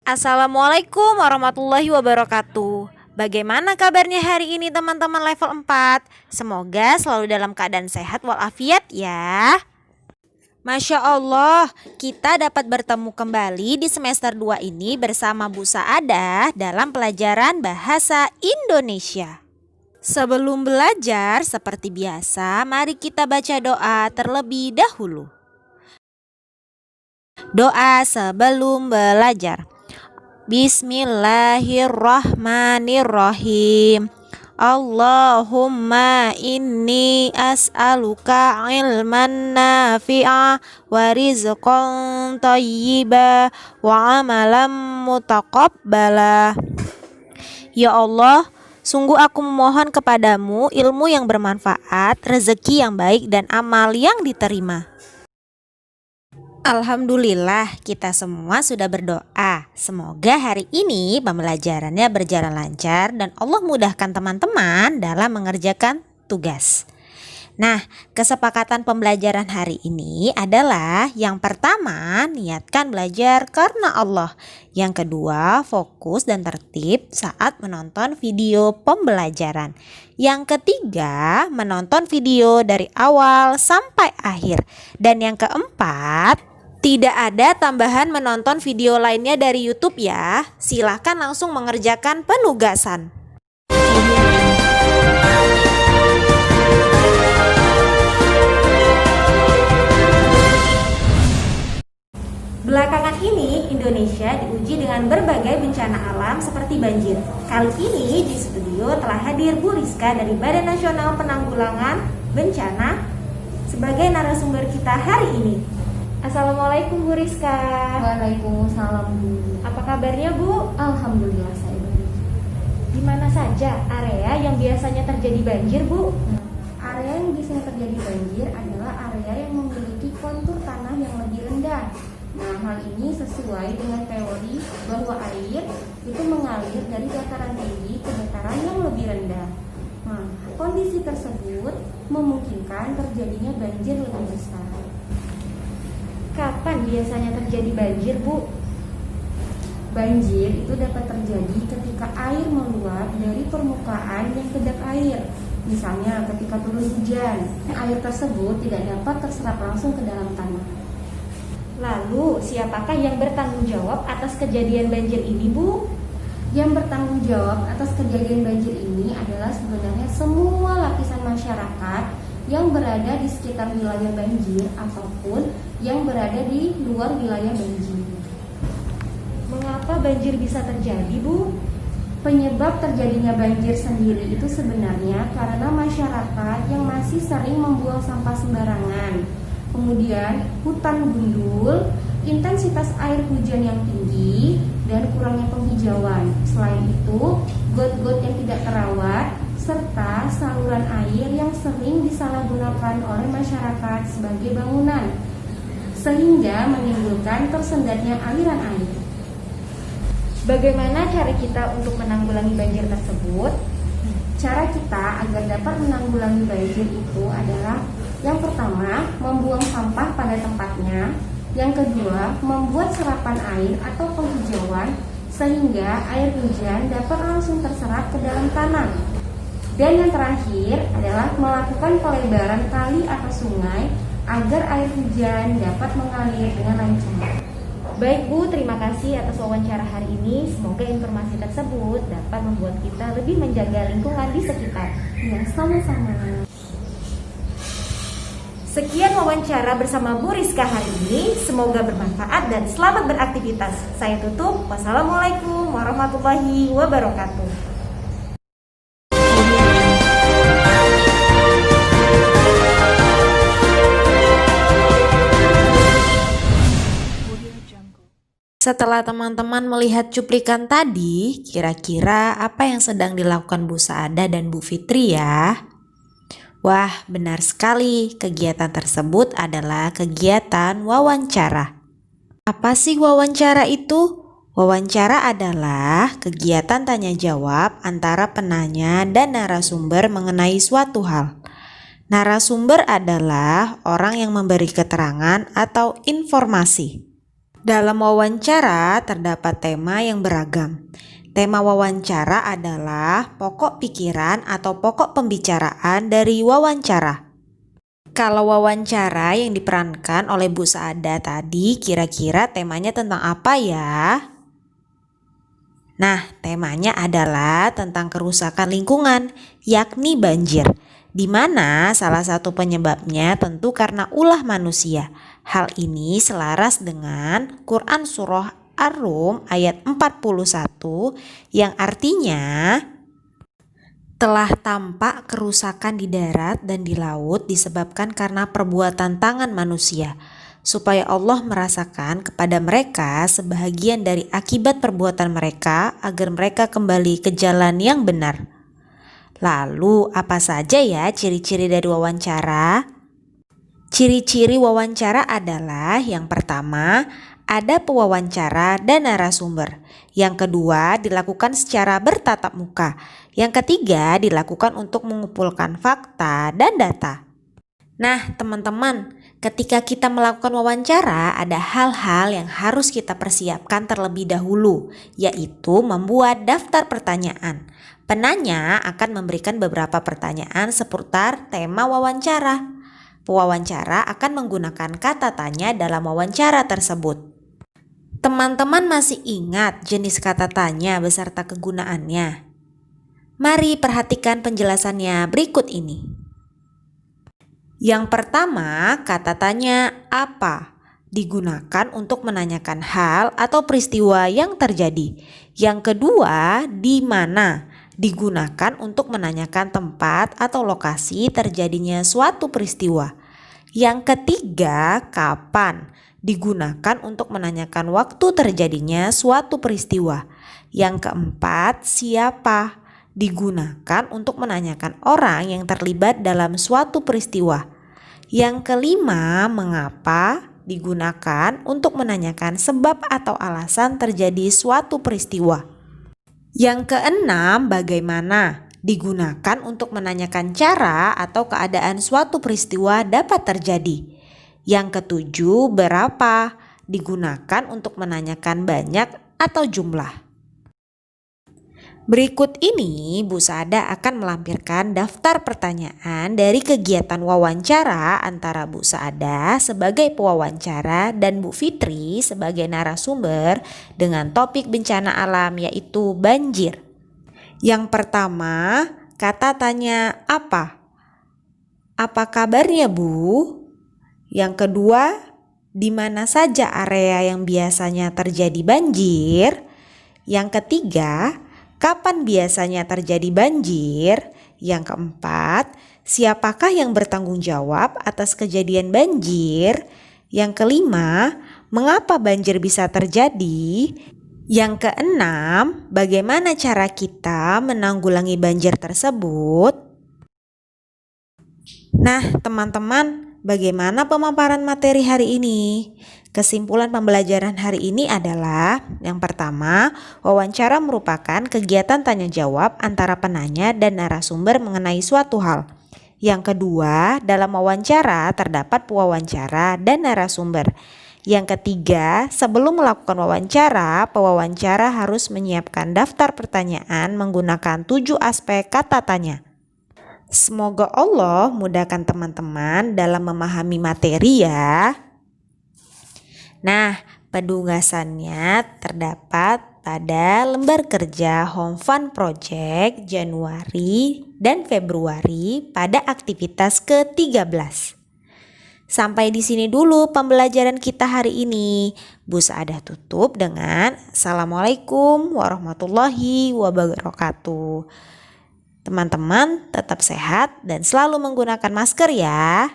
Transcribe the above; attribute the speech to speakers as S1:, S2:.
S1: Assalamualaikum warahmatullahi wabarakatuh. Bagaimana kabarnya hari ini teman-teman level 4? Semoga selalu dalam keadaan sehat walafiat ya. Masya Allah, kita dapat bertemu kembali di semester 2 ini bersama Bu Saadah dalam pelajaran Bahasa Indonesia. Sebelum belajar, seperti biasa, mari kita baca doa terlebih dahulu. Doa sebelum belajar. Bismillahirrahmanirrahim. Allahumma inni as'aluka ilman nafi'a wa rizqan thayyiba wa amalan mutaqabbala. Ya Allah, sungguh aku memohon kepadamu ilmu yang bermanfaat, rezeki yang baik dan amal yang diterima. Alhamdulillah kita semua sudah berdoa. Semoga hari ini pembelajarannya berjalan lancar dan Allah mudahkan teman-teman dalam mengerjakan tugas. Nah, kesepakatan pembelajaran hari ini adalah yang pertama, niatkan belajar karena Allah. Yang kedua, fokus dan tertib saat menonton video pembelajaran. Yang ketiga, menonton video dari awal sampai akhir. Dan yang keempat, tidak ada tambahan menonton video lainnya dari YouTube ya. Silahkan langsung mengerjakan penugasan. Belakangan ini Indonesia diuji dengan berbagai bencana alam seperti banjir. Kali ini di studio telah hadir Bu Rizka dari Badan Nasional Penanggulangan Bencana sebagai narasumber kita hari ini. Assalamualaikum Bu Rizka.
S2: Waalaikumsalam Bu.
S1: Apa kabarnya Bu?
S2: Alhamdulillah saya baik.
S1: Di mana saja area yang biasanya terjadi banjir Bu?
S2: Area yang biasanya terjadi banjir adalah area yang memiliki kontur tanah yang lebih rendah. Nah, hal ini sesuai dengan teori bahwa air itu mengalir dari dataran tinggi ke dataran yang lebih rendah. Nah, kondisi tersebut memungkinkan terjadinya banjir lebih besar.
S1: Kapan biasanya terjadi banjir Bu?
S2: Banjir itu dapat terjadi ketika air meluap dari permukaan yang kedap air. Misalnya ketika turun hujan, air tersebut tidak dapat terserap langsung ke dalam tanah.
S1: Lalu siapakah yang bertanggung jawab atas kejadian banjir ini Bu?
S2: Yang bertanggung jawab atas kejadian banjir ini adalah sebenarnya semua lapisan masyarakat yang berada di sekitar wilayah banjir ataupun yang berada di luar wilayah banjir.
S1: Mengapa banjir bisa terjadi Bu?
S2: Penyebab terjadinya banjir sendiri itu sebenarnya karena masyarakat yang masih sering membuang sampah sembarangan. Kemudian hutan gundul, intensitas air hujan yang tinggi, dan kurangnya penghijauan. Selain itu, got-got yang tidak terawat, serta saluran air yang sering disalahgunakan oleh masyarakat sebagai bangunan, sehingga menimbulkan tersendatnya aliran air.
S1: Bagaimana cara kita untuk menanggulangi banjir tersebut?
S2: Cara kita agar dapat menanggulangi banjir itu adalah yang pertama, membuang sampah pada tempatnya. Yang kedua, membuat serapan air atau penghijauan sehingga air hujan dapat langsung terserap ke dalam tanah. Dan yang terakhir adalah melakukan pelebaran kali atau sungai agar air hujan dapat mengalir dengan lancar.
S1: Baik Bu, terima kasih atas wawancara hari ini. Semoga informasi tersebut dapat membuat kita lebih menjaga lingkungan di sekitar.
S2: Ya, sama-sama.
S1: Sekian wawancara bersama Bu Rizka hari ini. Semoga bermanfaat dan selamat beraktivitas. Saya tutup. Wassalamualaikum warahmatullahi wabarakatuh. Setelah teman-teman melihat cuplikan tadi, kira-kira apa yang sedang dilakukan Bu Saada dan Bu Fitri ya? Wah, benar sekali. Kegiatan tersebut adalah kegiatan wawancara. Apa sih wawancara itu? Wawancara adalah kegiatan tanya jawab antara penanya dan narasumber mengenai suatu hal. Narasumber adalah orang yang memberi keterangan atau informasi. Dalam wawancara terdapat tema yang beragam. Tema wawancara adalah pokok pikiran atau pokok pembicaraan dari wawancara. Kalau wawancara yang diperankan oleh Bu Saada tadi kira-kira temanya tentang apa ya? Nah, temanya adalah tentang kerusakan lingkungan, yakni banjir, di mana salah satu penyebabnya tentu karena ulah manusia. Hal ini selaras dengan Quran Surah Ar-Rum ayat 41 yang artinya telah tampak kerusakan di darat dan di laut disebabkan karena perbuatan tangan manusia, supaya Allah merasakan kepada mereka sebahagian dari akibat perbuatan mereka agar mereka kembali ke jalan yang benar. Lalu apa saja ya ciri-ciri dari wawancara? Ciri-ciri wawancara adalah yang pertama, ada pewawancara dan narasumber. Yang kedua, dilakukan secara bertatap muka. Yang ketiga, dilakukan untuk mengumpulkan fakta dan data. Nah, teman-teman, ketika kita melakukan wawancara, ada hal-hal yang harus kita persiapkan terlebih dahulu, yaitu membuat daftar pertanyaan. Penanya akan memberikan beberapa pertanyaan seputar tema wawancara. Pewawancara akan menggunakan kata tanya dalam wawancara tersebut. Teman-teman masih ingat jenis kata tanya beserta kegunaannya? Mari perhatikan penjelasannya berikut ini. Yang pertama, kata tanya apa digunakan untuk menanyakan hal atau peristiwa yang terjadi. Yang kedua, di mana digunakan untuk menanyakan tempat atau lokasi terjadinya suatu peristiwa. Yang ketiga, kapan digunakan untuk menanyakan waktu terjadinya suatu peristiwa. Yang keempat, siapa digunakan untuk menanyakan orang yang terlibat dalam suatu peristiwa. Yang kelima, mengapa digunakan untuk menanyakan sebab atau alasan terjadi suatu peristiwa. Yang keenam, bagaimana digunakan untuk menanyakan cara atau keadaan suatu peristiwa dapat terjadi. Yang ketujuh, berapa digunakan untuk menanyakan banyak atau jumlah. Berikut ini Bu Saada akan melampirkan daftar pertanyaan dari kegiatan wawancara antara Bu Saada sebagai pewawancara dan Bu Fitri sebagai narasumber dengan topik bencana alam yaitu banjir. Yang pertama, kata tanya apa? Apa kabarnya Bu? Yang kedua, di mana saja area yang biasanya terjadi banjir? Yang ketiga, kapan biasanya terjadi banjir? Yang keempat, siapakah yang bertanggung jawab atas kejadian banjir? Yang kelima, mengapa banjir bisa terjadi? Yang keenam, bagaimana cara kita menanggulangi banjir tersebut? Nah, teman-teman, bagaimana pemaparan materi hari ini? Kesimpulan pembelajaran hari ini adalah yang pertama, wawancara merupakan kegiatan tanya jawab antara penanya dan narasumber mengenai suatu hal. Yang kedua, dalam wawancara terdapat pewawancara dan narasumber. Yang ketiga, sebelum melakukan wawancara, pewawancara harus menyiapkan daftar pertanyaan menggunakan 7 aspek kata tanya. Semoga Allah mudahkan teman-teman dalam memahami materi ya. Nah, penugasannya terdapat pada lembar kerja Home Fun Project Januari dan Februari pada aktivitas ke-13. Sampai di sini dulu pembelajaran kita hari ini. Bu Saadah tutup dengan Assalamualaikum warahmatullahi wabarakatuh. Teman-teman tetap sehat dan selalu menggunakan masker ya.